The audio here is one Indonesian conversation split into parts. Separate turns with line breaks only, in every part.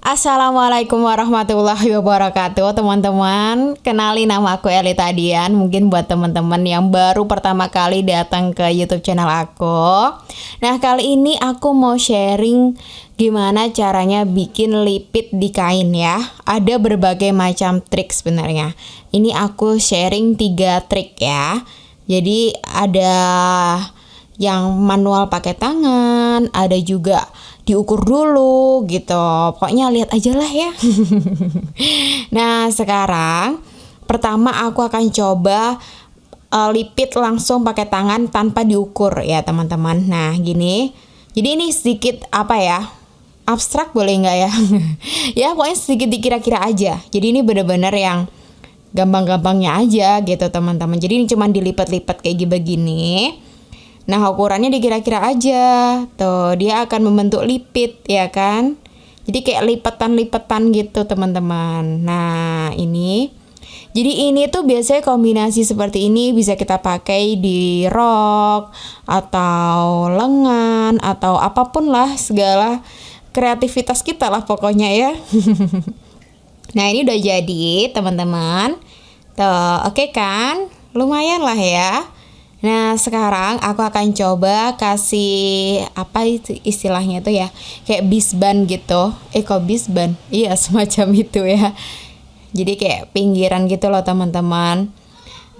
Assalamualaikum warahmatullahi wabarakatuh, teman-teman. Kenalin, nama aku Elita Dian. Mungkin buat teman-teman yang baru pertama kali datang ke YouTube channel aku. Nah, kali ini aku mau sharing gimana caranya bikin lipit di kain ya. Ada berbagai macam trik sebenarnya. Ini aku sharing 3 trik ya. Jadi ada yang manual pakai tangan, ada juga diukur dulu gitu. Pokoknya lihat aja lah ya. Nah, sekarang pertama aku akan coba lipit langsung pakai tangan tanpa diukur ya, teman-teman. Nah, gini. Jadi ini sedikit apa ya? Abstrak boleh nggak ya? Ya, pokoknya sedikit dikira-kira aja. Jadi ini benar-benar yang gampang-gampangnya aja gitu, teman-teman. Jadi ini cuma dilipat-lipat kayak begini. Nah, ukurannya dikira-kira aja. Tuh, dia akan membentuk lipit, ya kan? Jadi kayak lipetan-lipetan gitu, teman-teman. Nah, ini. Jadi ini tuh biasanya kombinasi seperti ini bisa kita pakai di rok, atau lengan, atau apapun lah, segala kreativitas kita lah pokoknya ya. Nah, ini udah jadi, teman-teman. Tuh, oke kan? Lumayan lah ya. Nah, sekarang aku akan coba kasih apa itu istilahnya tuh ya, kayak bisban gitu. Kok bisban? Iya, semacam itu ya. Jadi kayak pinggiran gitu loh, teman-teman.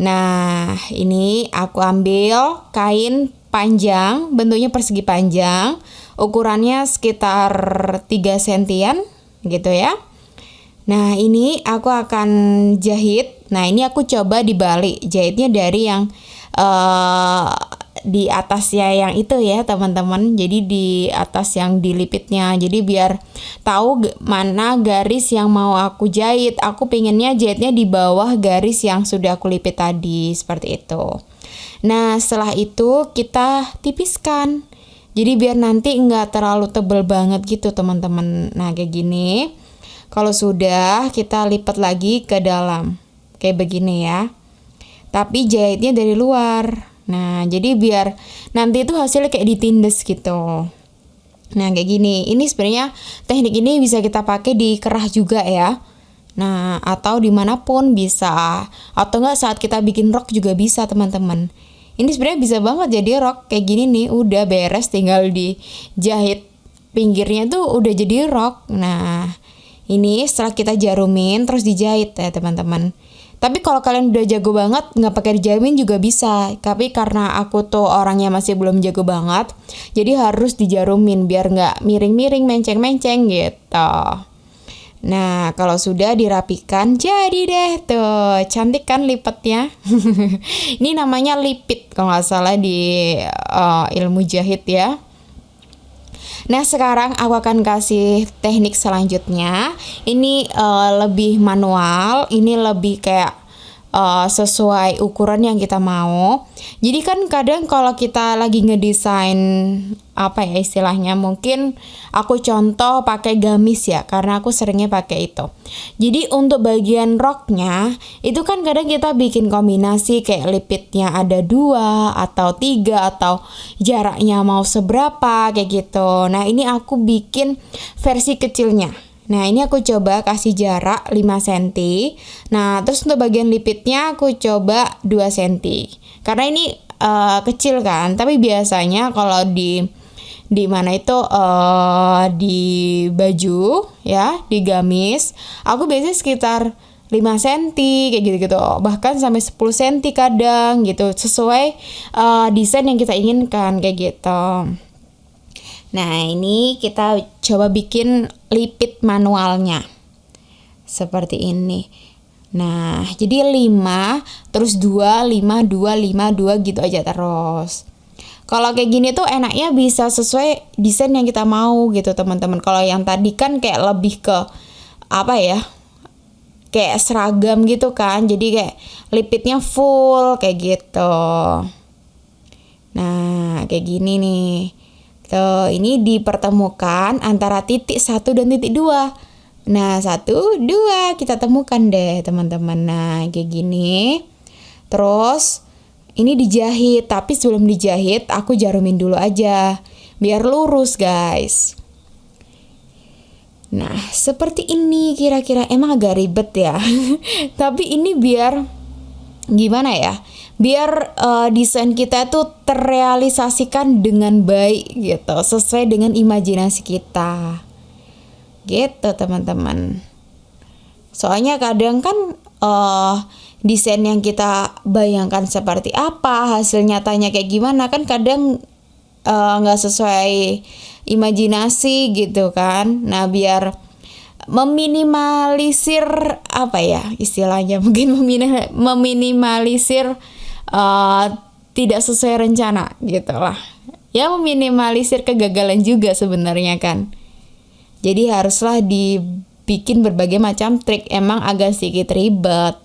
Nah, ini aku ambil kain panjang, bentuknya persegi panjang, ukurannya sekitar 3 sentian gitu ya. Nah, ini aku akan jahit. Nah, ini aku coba dibalik, jahitnya dari yang di atasnya yang itu ya, teman-teman. Jadi di atas yang dilipitnya. Jadi biar tahu mana garis yang mau aku jahit. Aku pinginnya jahitnya di bawah garis yang sudah aku lipit tadi, seperti itu. Nah, setelah itu kita tipiskan. Jadi biar nanti nggak terlalu tebal banget gitu, teman-teman. Nah, kayak gini. Kalau sudah, kita lipat lagi ke dalam. Kayak begini ya. Tapi jahitnya dari luar. Nah, jadi biar nanti itu hasilnya kayak ditindes gitu. Nah, kayak gini. Ini sebenarnya teknik ini bisa kita pakai di kerah juga ya. Nah, atau dimanapun bisa. Atau enggak saat kita bikin rok juga bisa, teman-teman. Ini sebenarnya bisa banget jadi rok kayak gini nih. Udah beres, tinggal dijahit pinggirnya tuh udah jadi rok. Nah, ini setelah kita jarumin terus dijahit ya, teman-teman. Tapi kalau kalian udah jago banget, nggak pakai dijamin juga bisa. Tapi karena aku tuh orangnya masih belum jago banget, jadi harus dijarumin biar nggak miring-miring, menceng-menceng gitu. Nah, kalau sudah dirapikan, jadi deh tuh. Cantik kan lipatnya? Ini namanya lipit kalau nggak salah di ilmu jahit ya. Nah, sekarang aku akan kasih teknik selanjutnya. Ini lebih manual, ini lebih kayak sesuai ukuran yang kita mau. Jadi kan kadang kalau kita lagi ngedesain apa ya istilahnya, mungkin aku contoh pakai gamis ya, karena aku seringnya pakai itu. Jadi untuk bagian roknya itu kan kadang kita bikin kombinasi kayak lipitnya ada 2 atau 3 atau jaraknya mau seberapa kayak gitu. Nah, ini aku bikin versi kecilnya. Nah, ini aku coba kasih jarak 5 cm. Nah, terus untuk bagian lipitnya aku coba 2 cm. Karena ini kecil kan, tapi biasanya kalau di mana itu di baju ya, di gamis, aku biasanya sekitar 5 cm kayak gitu-gitu. Bahkan sampai 10 cm kadang gitu, sesuai desain yang kita inginkan kayak gitu. Nah, ini kita coba bikin lipit manualnya. Seperti ini. Nah, jadi 5, terus 2, 5, 2, 5, 2 gitu aja terus. Kalau kayak gini tuh enaknya bisa sesuai desain yang kita mau gitu, teman-teman. Kalau yang tadi kan kayak lebih ke apa ya? Kayak seragam gitu kan. Jadi kayak lipitnya full kayak gitu. Nah, kayak gini nih. Tuh, ini dipertemukan antara titik 1 dan titik 2. Nah, 1, 2 kita temukan deh, teman-teman. Nah, kayak gini. Terus ini dijahit, tapi sebelum dijahit aku jarumin dulu aja biar lurus, guys. Nah, seperti ini kira-kira, emang agak ribet ya. Tapi ini biar gimana ya? Biar desain kita tuh terrealisasikan dengan baik gitu, sesuai dengan imajinasi kita. Gitu, teman-teman. Soalnya kadang kan desain yang kita bayangkan seperti apa, hasil nyatanya kayak gimana kan kadang nggak sesuai imajinasi gitu kan. Nah, biar meminimalisir apa ya istilahnya, mungkin meminimalisir tidak sesuai rencana gitu lah ya, meminimalisir kegagalan juga sebenarnya kan. Jadi haruslah dibikin berbagai macam trik, emang agak sedikit ribet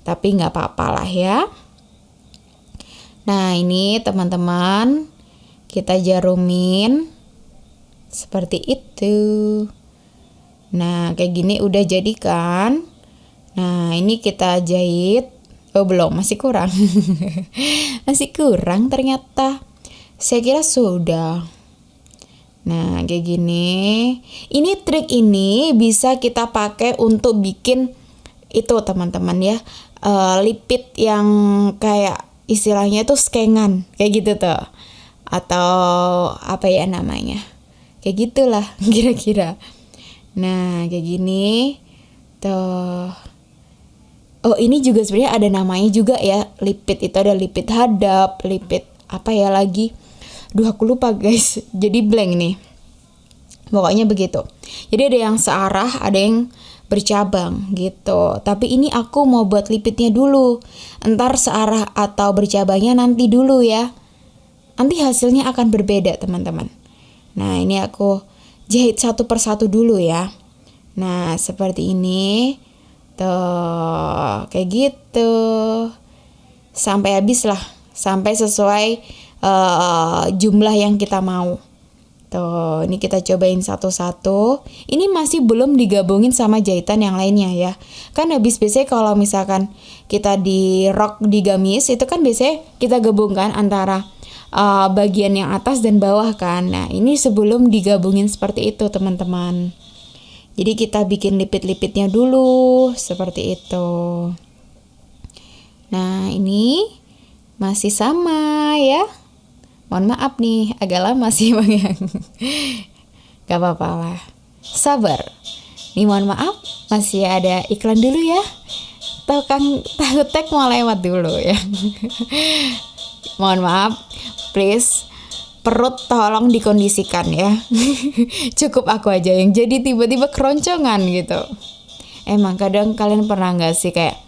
tapi nggak apa-apa lah ya. Nah, ini teman-teman kita jarumin seperti itu. Nah, kayak gini udah jadi kan. Nah, ini kita jahit. Oh, belum, masih kurang. Masih kurang ternyata. Saya kira sudah. Nah, kayak gini. Ini trik ini bisa kita pakai untuk bikin itu teman-teman ya. Lipit yang kayak istilahnya tuh skengan. Kayak gitu tuh. Atau apa ya namanya. Kayak gitulah kira-kira. Nah, kayak gini. Tuh. Oh, ini juga sebenarnya ada namanya juga ya. Lipit itu ada lipit hadap, lipit apa ya lagi. Duh, aku lupa guys. Jadi blank nih. Pokoknya begitu. Jadi ada yang searah, ada yang bercabang gitu. Tapi ini aku mau buat lipitnya dulu. Entar searah atau bercabangnya nanti dulu ya. Nanti hasilnya akan berbeda, teman-teman. Nah, ini aku jahit satu persatu dulu ya. Nah, seperti ini. Tuh, kayak gitu. Sampai habis lah. Sampai sesuai jumlah yang kita mau. Tuh, ini kita cobain satu-satu. Ini masih belum digabungin sama jahitan yang lainnya ya. Kan habis biasanya kalau misalkan kita di rok, di gamis, itu kan biasanya kita gabungkan antara bagian yang atas dan bawah kan. Nah, ini sebelum digabungin seperti itu teman-teman. Jadi kita bikin lipit-lipitnya dulu seperti itu. Nah, ini masih sama ya. Mohon maaf nih, agak lama sih Bang Yang. Gak apa-apa lah. Sabar. Nih mohon maaf, masih ada iklan dulu ya. Tukang tahu tek mau lewat dulu ya. Mohon maaf, please. Perut tolong dikondisikan ya. Cukup aku aja yang jadi tiba-tiba keroncongan gitu. Emang kadang kalian pernah gak sih kayak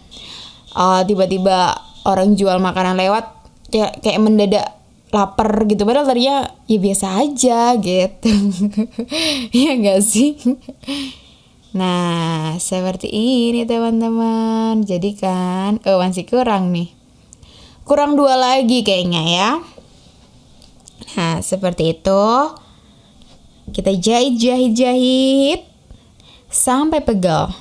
tiba-tiba orang jual makanan lewat kayak mendadak lapar gitu, padahal tadinya ya biasa aja gitu. Iya gak sih? Nah, seperti ini teman-teman. Jadi kan masih kurang nih. Kurang 2 lagi kayaknya ya. Nah, seperti itu. Kita jahit sampai pegel.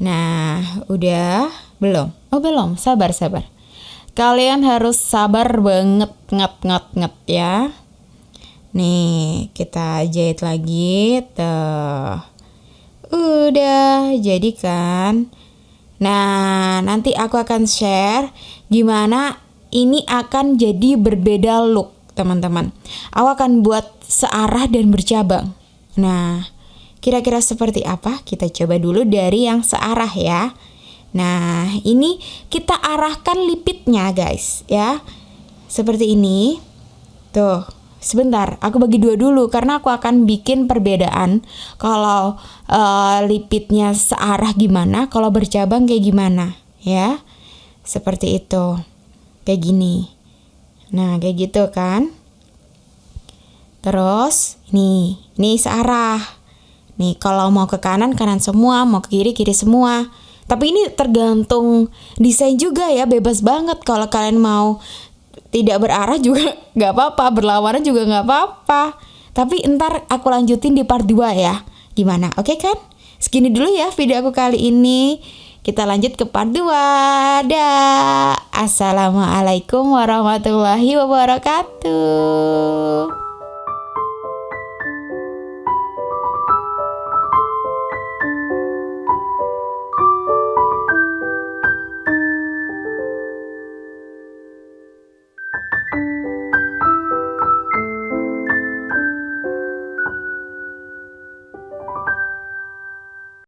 Nah, udah belum? Oh, belum. Sabar. Kalian harus sabar banget, nget ya. Nih, kita jahit lagi. Tuh. Udah jadi kan. Nah, nanti aku akan share gimana ini akan jadi berbeda look, teman-teman. Aku akan buat searah dan bercabang. Nah, kira-kira seperti apa? Kita coba dulu dari yang searah ya. Nah, ini kita arahkan lipitnya, guys, ya. Seperti ini. Tuh, sebentar, aku bagi 2 dulu karena aku akan bikin perbedaan. Kalau lipitnya searah gimana, kalau bercabang kayak gimana, ya. Seperti itu. Kayak gini. Nah, kayak gitu kan. Terus, ini searah. Nih, kalau mau ke kanan semua, mau ke kiri semua. Tapi ini tergantung desain juga ya, bebas banget. Kalau kalian mau tidak berarah juga gak apa-apa, berlawanan juga gak apa-apa. Tapi ntar aku lanjutin di part 2 ya. Gimana? Oke kan? Segini dulu ya video aku kali ini. Kita lanjut ke part 2. Dah. Assalamualaikum warahmatullahi wabarakatuh.